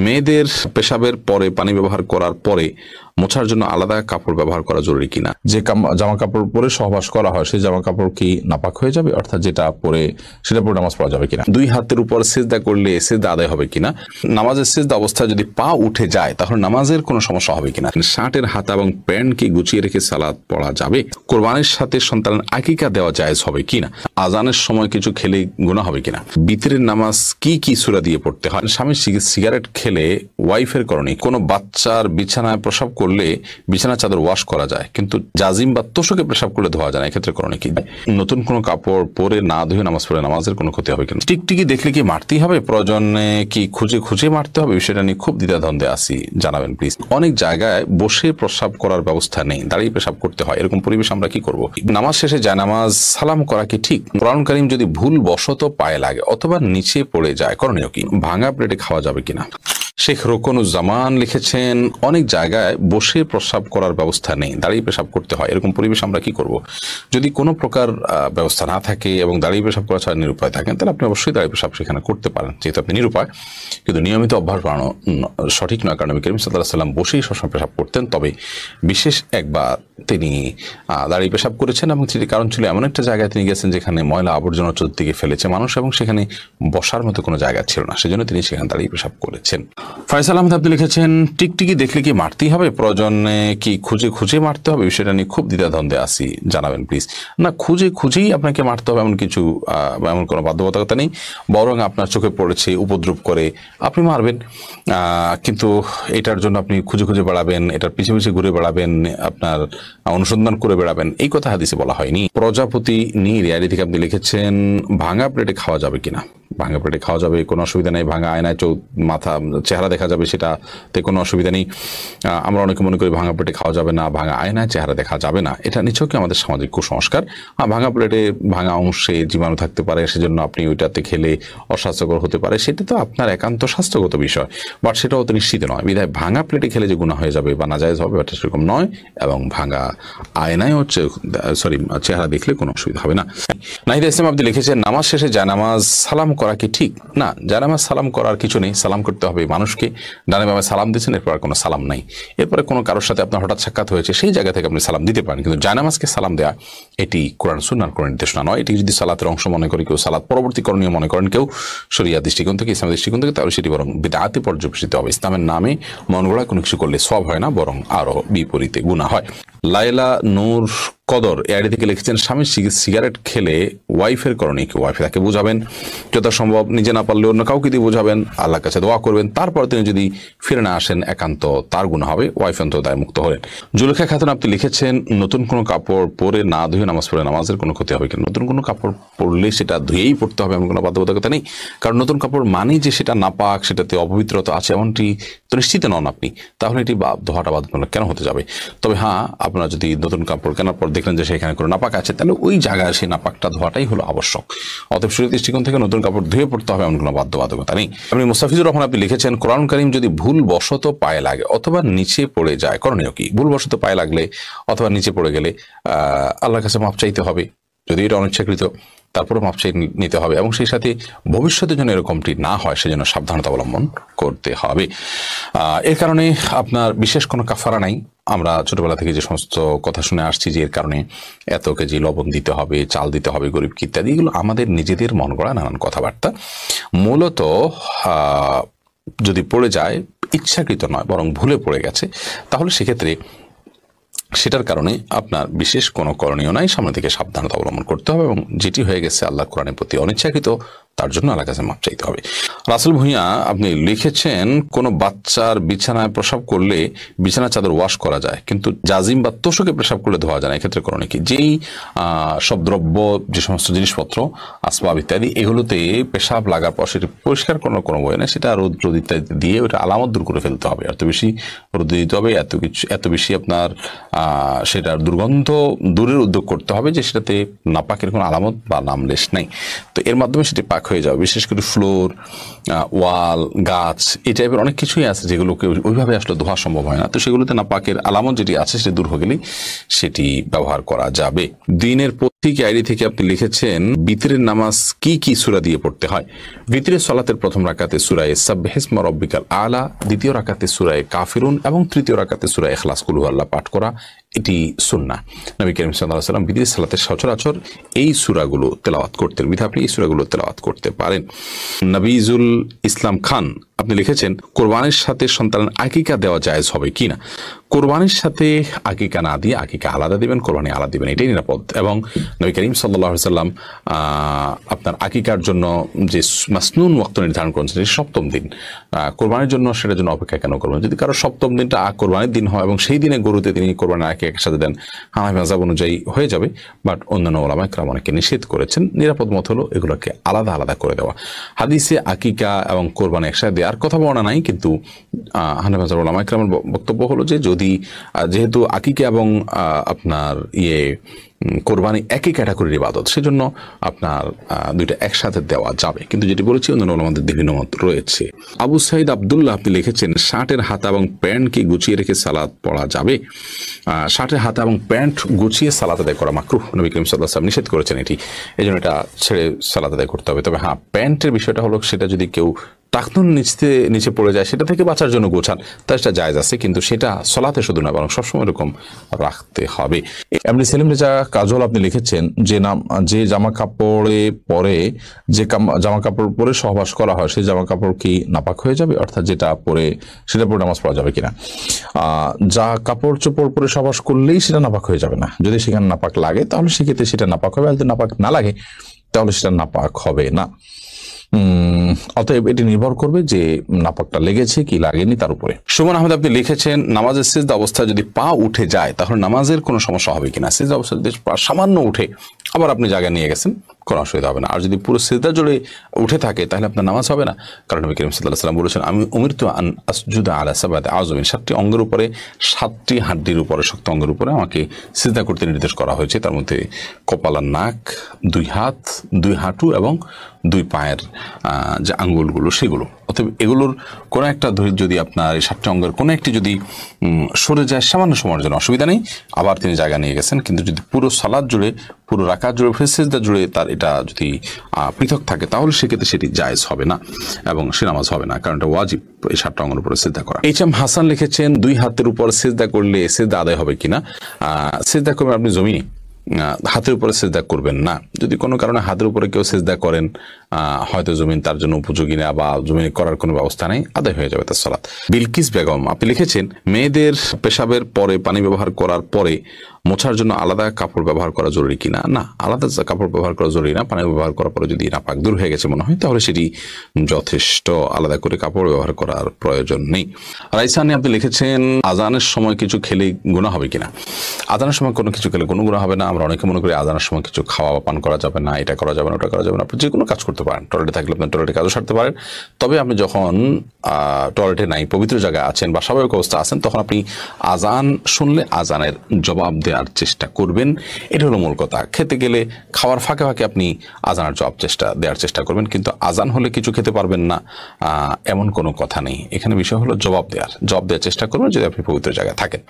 মেয়েদের পেশাবের পরে পানি ব্যবহার করার পরে মোছার জন্য আলাদা কাপড় ব্যবহার করা জরুরি কিনা? যে জামা কাপড় পরে সহবাস করা হয় সেই জামা কাপড় কি নাপাক হয়ে যাবে, অর্থাৎ যেটা পরে সেটা পরে নামাজ পড়া যাবে কিনা? দুই হাতের উপর সিজদা করলে সিজদা আদায় হবে কিনা? নামাজের সিজদা অবস্থায় যদি পা উঠে যায় তাহলে নামাজের কোনো সমস্যা হবে কিনা? শার্টের হাতা এবং প্যান্ট কি গুছিয়ে রেখে সালাত পড়া যাবে? কোরবানির সাথে সন্তানের আকিকা দেওয়া জায়েজ হবে কিনা? আজানের সময় কিছু খেলে গুনাহ হবে কিনা? বিতরের নামাজ কি কি সূরা দিয়ে পড়তে হয়? স্বামী সিগারেট খেলে ওয়াইফের করণীয়। কোনো বাচ্চার বিছানায় প্রসাব করলে বিছানা চাদর ওয়াশ করা যায়, কিন্তু জাজিম বা তোষকে পেশাব করলে ধোয়া যায় না, এক্ষেত্রে করণীয় কি? নতুন কোনো কাপড় পরে না ধুয়ে নামাজ পড়ে নামাজের কোনো ক্ষতি হবে কিনা? টিকটিকি দেখলে কি মারতেই হবে? প্রয়োজনে কি খুঁজে খুঁজে মারতে হবে? বিষয়টা নিয়ে খুব দ্বিধাদ্বন্দ্বে আছি, জানাবেন প্লিজ। অনেক জায়গায় বসে প্রসাব করার ব্যবস্থা নেই, দাঁড়িয়ে পেশাব করতে হয়, এরকম পরিবেশ আমরা কি করব? নামাজ শেষে জায়নামাজ সালাম করা কি ঠিক? কোরআন কারীম যদি ভুল বশত পায়ে লাগে অথবা নিচে পড়ে যায় করণীয় কি? ভাঙা প্লেটে খাওয়া যাবে কিনা? শেখ রোকনুজ্জামান লিখেছেন, অনেক জায়গায় বসে প্রসাব করার ব্যবস্থা নেই, দাঁড়িয়ে পেশাব করতে হয়, এরকম পরিবেশ আমরা কি করব? যদি কোনো প্রকার ব্যবস্থা না থাকে এবং দাঁড়িয়ে পেশাব করা ছাড়া নিরুপায় থাকেন তাহলে আপনি অবশ্যই দাঁড়িয়ে পেশাব সেখানে করতে পারেন, যেহেতু আপনি নিরুপায়। কিন্তু নিয়মিত অভ্যাস বাড়ানো সঠিক নয়, কারণ নবী করিম সাল্লাল্লাহু আলাইহি ওয়াসাল্লাম বসেই সবসময় পেশাব করতেন। তবে বিশেষ একবার তিনি দাঁড়িয়ে পেশাব করেছেন এবং সেটি কারণ ছিল এমন একটা জায়গায় তিনি গেছেন যেখানে ময়লা আবর্জনা চতুর্দিকে ফেলেছে মানুষ এবং সেখানে বসার মতো কোনো জায়গা ছিল না, সেজন্য তিনি সেখানে দাঁড়িয়ে পেশাব করেছেন। ফয়সাল আহমেদ আপনি লিখেছেন, টিকটিকি দেখলে কি মারতেই হবে? প্রয়োজনে কি খুঁজে খুঁজে মারতে হবে? বিষয়টা নিয়ে খুব দ্বিধাদ্বন্দ্বে আছি, জানাবেন প্লিজ। না, খুঁজে খুঁজেই আপনাকে মারতে হবে এমন কিছু এমন কোনো বাধ্যবাধকতা নেই, বরং আপনার চোখে পড়েছে উপদ্রব করে আপনি মারবেন, কিন্তু এটার জন্য আপনি খুঁজে খুঁজে বেড়াবেন, এটার পিছিয়ে পিছিয়ে ঘুরে বেড়াবেন, আপনার অনুসন্ধান করে বেড়াবেন, এই কথা হাদিসে বলা হয়নি। প্রজাপতি নীর ইয়ারি থেকে আপনি লিখেছেন, ভাঙা প্লেটে খাওয়া যাবে কিনা? ভাঙা প্লেটে খাওয়া যাবে, কোনো অসুবিধা নেই। ভাঙা আয়নায় মাথা চেহারা দেখা যাবে, সেটাতে কোনো অসুবিধা নেই। আমরা অনেকে মনে করি ভাঙা প্লেটে খাওয়া যাবে না, ভাঙা আয়নায় চেহারা দেখা যাবে না, এটা নিছকই আমাদের সামাজিক কুসংস্কার। ভাঙা প্লেটে ভাঙা অংশে জীবাণু থাকতে পারে, সেজন্য আপনি ওইটাতে খেলে অস্বাস্থ্যকর হতে পারে, সেটা তো আপনার একান্ত স্বাস্থ্যগত বিষয়, বাট সেটাও তো নিশ্চিত নয়। বিধায় ভাঙা প্লেটে খেলে যে গুনাহ হয়ে যাবে বা নাজায়েজ হবে এটা সেরকম নয়, এবং ভাঙা আয়নায় চেহারা দেখলে কোনো অসুবিধা হবে না। নাহিদ ইসলাম আপনি লিখেছেন, নামাজ শেষে জায়নামাজ সালাম করা কি ঠিক? না, জায়নামাজ সালাম করার কিছু নেই, সালাম করতে হবে মানুষকে। ডানে বামে সালাম দিচ্ছেন, এরপর কোনো সালাম নাই। এরপরে কোনো কারোর সাথে আপনার হঠাৎ সাক্ষাৎ হয়েছে, সেই জায়গা থেকে আপনি সালাম দিতে পারেন, কিন্তু জায়নামাজকে সালাম দেয়া এটি কোরআন সুন্নাহর কোনো নির্দেশনা নয়। এটি যদি সালাতের অংশ মনে করে কেউ, সালাত পরবর্তী করণীয় মনে করেন কেউ শরিয়া দৃষ্টিকোণ থেকে, ইসলামের দৃষ্টিকোণ থেকে, তাহলে সেটি বরং বিদআতে পর্যবেসিত হবে। ইসলামের নামে মন গড়া কোনো কিছু করলে সওয়াব হয় না, বরং আরো বিপরীতে গুনাহ হয়। লাইলা নূর কদর এআইডি থেকে লিখেছেন, স্বামী সিগারেট খেলে ওয়াইফের করণীয় কি? ওয়াইফ তাকে বোঝাবেন, যথাসম্ভব নিজে না পারলে অন্য কাউকে দিয়ে বোঝাবেন, আল্লাহর কাছে দোয়া করবেন, তারপর তিনি যদি ফিরে না আসেন একান্ত তার গুনাহ হবে, ওয়াইফ অন্তত দায় মুক্ত হলেন। জুলেখা খাতুন আপনি লিখেছেন, নতুন কোনো কাপড় পরে না ধুয়ে নামাজ পড়ে নামাজের কোনো ক্ষতি হবে কিনা? নতুন কোনো কাপড় পরলে সেটা ধুয়েই পড়তে হবে এমন কোনো বাধ্যবাধকতা নেই, কারণ নতুন কাপড় মানেই যে সেটা নাপাক, সেটাতে অপবিত্রতা আছে এমনটি তো নিশ্চিত নন আপনি, তাহলে এটি ধোয়াটা বাধ্যতামূলক কেন হতে যাবে? তবে হ্যাঁ, আপনারা যদি নতুন কাপড় কেনার পর দেখলেন যে সেখানে কোনো নাপাক আছে, তাহলে ওই জায়গায় সেই নাপাকটা ধোয়াটাই হলো আবশ্যক। অতএব শরীয়তের দৃষ্টিকোণ থেকে নতুন কাপড় ধুয়ে পড়তে হবে এমন কোনো বাধ্যবাধকতা নেই। আপনি মুস্তাফিজুর রহমান আপনি লিখেছেন, কোরআন কারীম যদি ভুল বশত পায়ে লাগে অথবা নিচে পড়ে যায় করণীয় কি? ভুল বশত পায়ে লাগলে অথবা নিচে পড়ে গেলে আল্লাহর কাছে মাপ চাইতে হবে, যদি এটা অনিচ্ছাকৃত, তারপরে মাপ চাই নিতে হবে, এবং সেই সাথে ভবিষ্যতের জন্য এরকমটি না হয় সেজন্য সাবধানতা অবলম্বন করতে হবে। এর কারণে আপনার বিশেষ কোনো কাফারা নাই। আমরা ছোটবেলা থেকে যে সমস্ত কথা শুনে আসছি যে এর কারণে এত কেজি লবণ দিতে হবে, চাল দিতে হবে গরিবকে ইত্যাদি, এগুলো আমাদের নিজেদের মন গড়া নানান কথাবার্তা। মূলত যদি পড়ে যায়, ইচ্ছাকৃত নয় বরং ভুলে পড়ে গেছে, তাহলে সেক্ষেত্রে সেটার কারণে আপনার বিশেষ কোনো করণীয় নাই, সামনে থেকে সাবধানতা অবলম্বন করতে হবে, এবং যেটি হয়ে গেছে আল্লাহ কোরআনের প্রতি অনিচ্ছাকৃত, তার জন্য আল্লাহর কাছে মাপ চাইতে হবে। রাসেল ভুঁইয়া আপনি লিখেছেন, কোনো বাচ্চার বিছানায় প্রসাব করলে বিছানা চাদর ওয়াশ করা যায়, কিন্তু জাজিম বা তোষকে পেশাব করলে ধোয়া যায় না, এক্ষেত্রে করণীয় কি? যেই সব দ্রব্য, যে সমস্ত জিনিসপত্র, আসবাব ইত্যাদি, এগুলোতে পেশাব লাগার পর সেটি পরিষ্কার করার কোনো বই নেই, সেটা রোদ ইত্যাদি দিয়ে ওটা আলামত দূর করে ফেলতে হবে। এত বেশি রোদ দিতে হবে, এত বেশি আপনার সেটার দুর্গন্ধ দূরের উদ্যোগ করতে হবে যে সেটাতে নাপাকের কোনো আলামত বা নামলেশ নাই, তো এর মাধ্যমে সেটি পাক হয়ে যাবে। বিশেষ করে ফ্লোর, ওয়াল, গাছ, এই টাইপের অনেক কিছুই আছে যেগুলোকে ওইভাবে আসলে ধোয়া সম্ভব হয় না, তো সেগুলোতে নাপাকের আলামত যেটি আছে সেটি দূর হয়ে গেলেই সেটি ব্যবহার করা যাবে। দিনের ঠিক আইডি থেকে আপনি লিখেছেন বিতরের নামাজ কি কি সূরা দিয়ে পড়তে হয়। বিতরের সালাতের প্রথম রাকাতে সূরা সাব্বিহিসমা রাব্বিকাল আলা, দ্বিতীয় রাকাতে সূরা কাফিরুন এবং তৃতীয় রাকাতে সূরা ইখলাস কুল হুয়াল্লাহ পাঠ করা এটি সুন্নাহ। নবী করিম সাল্লাল্লাহু আলাইহি ওয়াসাল্লাম বিতরের সালাতের সচরাচর এই সূরাগুলো তেলাওয়াত করতেন, বিধায় আপনি এই সূরাগুলো তেলাওয়াত করতে পারেন। নবীজুল ইসলাম খান আপনি লিখেছেন কোরবানির সাথে সন্তানের আকিকা দেওয়া জায়েজ হবে কিনা। কোরবানির সাথে আকিকা না দিয়ে আকিকা আলাদা দিবেন, কোরবানি আলাদা দিবেন, এটাই নিরাপদ। এবং নবী করিম সাল্লাল্লাহু আলাইহি ওয়াসাল্লাম আপনার আকিকার জন্য যে মাসনুন ওয়াক্ত নির্ধারণ করেছেন সপ্তম দিন, কোরবানির জন্য সেটার জন্য অপেক্ষা কেন করবেন? যদি কারো সপ্তম দিনটা কোরবানির দিন হয় এবং সেই দিনে গরুতে তিনি কোরবানির আকিকা একসাথে দেন, হানাফি মাযহাব অনুযায়ী হয়ে যাবে। বাট অন্যান্য উলামা ইকরাম অনেকে নিষেধ করেছেন। নিরাপদ মত হলো এগুলোকে আলাদা আলাদা করে দেওয়া। হাদিসে আকিকা এবং কোরবানি একসাথে দেওয়ার কথা বলা নাই, কিন্তু হানাফি মাযহাব উলামা ইকরামের বক্তব্য হলো যে যদি যেহেতু আকিকা এবং আপনার কোরবানি একই ক্যাটাগরির ইবাদত, সেজন্য আপনার দুইটা একসাথে দেওয়া যাবে। কিন্তু যেটি বলেছি অন্যান্য ওলামাদের বিভিন্ন মত রয়েছে। আবু সাইদ আব্দুল্লাহ আপনি লিখেছেন শার্টের হাতা এবং প্যান্টকে গুছিয়ে রেখে সালাত পড়া যাবে। শার্টের হাতা এবং প্যান্ট গুছিয়ে সালাত আদায় করা মাকরুহ, নবী করিম সাল্লাল্লাহু আলাইহি ওয়াসাল্লাম নিষেধ করেছেন এটি, এই জন্য এটা ছেড়ে সালাত আদায় করতে হবে। তবে হ্যাঁ, প্যান্টের বিষয়টা হলো সেটা যদি কেউ টাকনুন নিচে পড়ে যায় সেটা থেকে বাঁচার জন্য গোছান, তা সেটা জায়েজ আছে, কিন্তু সেটা সলাতে শুধু না বরং সবসময় এরকম রাখতে হবে। এমনি সেলিম রেজা কাজল আপনি লিখেছেন যে জামা কাপড়ে পরে জামা কাপড় পরে সহবাস করা হয় সেই জামা কাপড় কি নাপাক হয়ে যাবে, অর্থাৎ যেটা পরে সেটা পরে নামাজ পড়া যাবে কিনা। যা কাপড় চোপড় পরে সহবাস করলেই সেটা নাপাক হয়ে যাবে না। যদি সেখানে নাপাক লাগে তাহলে সেক্ষেত্রে সেটা নাপাক হবে, আর যদি নাপাক না লাগে তাহলে সেটা নাপাক হবে না। অতএব এটি নির্ভর করবে যে নাপাকটা লেগেছে কি লাগেনি তার উপরে। সুমন আহমেদ আপনি লিখেছেন নামাজের সিজদা অবস্থায় যদি পা উঠে যায় তাহলে নামাজের কোনো সমস্যা হবে কিনা। সিজদা অবস্থায় যদি পা সামান্য উঠে আবার আপনি জায়গায় নিয়ে গেছেন, কোনো অসুবিধা হবে না। আর যদি পুরো সিজদা জুড়ে উঠে থাকে তাহলে আপনার নামাজ হবে না, কারণ নবী করিম সাল্লাল্লাহু আলাইহি ওয়াসাল্লাম বলেছেন আমি উমিরতু আন আসজুদা আলা সাবআতি আযমিন, 7টি অঙ্গের উপরে 7টি হাড্ডির উপরে শক্ত অঙ্গের উপরে আমাকে সিজদা করতে নির্দেশ করা হয়েছে। তার মধ্যে কপাল আর নাক, 2 হাত, 2 হাঁটু এবং 2 পায়ের যে আঙ্গুলগুলো সেগুলো। অতএব এগুলোর কোনো একটা যদি আপনার এই 7টি অঙ্গের কোনো একটি যদি সরে যায় সামান্য সময়ের জন্য অসুবিধা নেই, আবার তিনি জায়গা নিয়ে গেছেন। কিন্তু যদি পুরো সালাত জুড়ে পুরো রাকাত জুড়ে সিজদা জুড়ে তার এটা যদি পৃথক থাকে তাহলে সেক্ষেত্রে সেটি জায়েজ হবে না এবং সে নামাজ হবে না, কারণ এটা ওয়াজিব এই 7টা অঙ্গের উপরে সিজদা করা। এইচ.এম. হাসান লিখেছেন 2 হাতের উপর সিজদা করলে সিজদা আদায় হবে কিনা। সিজদা করবেন আপনি জমিনে, হাতের উপরে সিজদা করবেন না। যদি কোনো কারণে হাতের উপরে কেউ সিজদা করেন, হয়তো জমিন তার জন্য উপযোগী না বা জমিনে করার কোনো ব্যবস্থা নেই, আদায় হয়ে যাবে তার সালাত। বিলকিস বেগম আপনি লিখেছেন মেয়েদের পেশাবের পরে পানি ব্যবহার করার পরে মোছার জন্য আলাদা কাপড় ব্যবহার করা জরুরি কিনা। না, আলাদা কাপড় ব্যবহার করা জরুরি না। পানি ব্যবহার করার পরে যদি নাপাক দূর হয়ে গেছে মনে হয় তাহলে সেটি যথেষ্ট, আলাদা করে কাপড় ব্যবহার করার প্রয়োজন নেই। রাইসানি আপনি লিখেছেন আজানের সময় কিছু খেলে গুনাহ হবে কিনা। আজানের সময় কোনো কিছু খেলে কোনো গুনাহ হবে না। আমরা অনেকে মনে করি আজানের সময় কিছু খাওয়া বা পান করা যাবে না, এটা করা যাবে না, ওটা করা যাবে না। আপনি যে কোনো কাজ করতে পারেন, টয়লেটে থাকলে আপনি টয়লেটে কাজও সারতে পারেন। তবে আপনি যখন টয়লেটে নাই, পবিত্র জায়গায় আছেন বা স্বাভাবিক অবস্থা আছেন, তখন আপনি আজান শুনলে আজানের জবাব দেওয়ার চেষ্টা করবেন। এটা হলো মূল কথা। খেতে গেলে খাওয়ার ফাঁকে ফাঁকে আপনি আজানের জবাব দেওয়ার চেষ্টা করবেন, কিন্তু আজান হলে কিছু খেতে পারবেন না এমন কোনো কথা নেই। এখানে বিষয় হলো জবাব দেওয়ার চেষ্টা করবেন যদি আপনি পবিত্র জায়গায় থাকেন।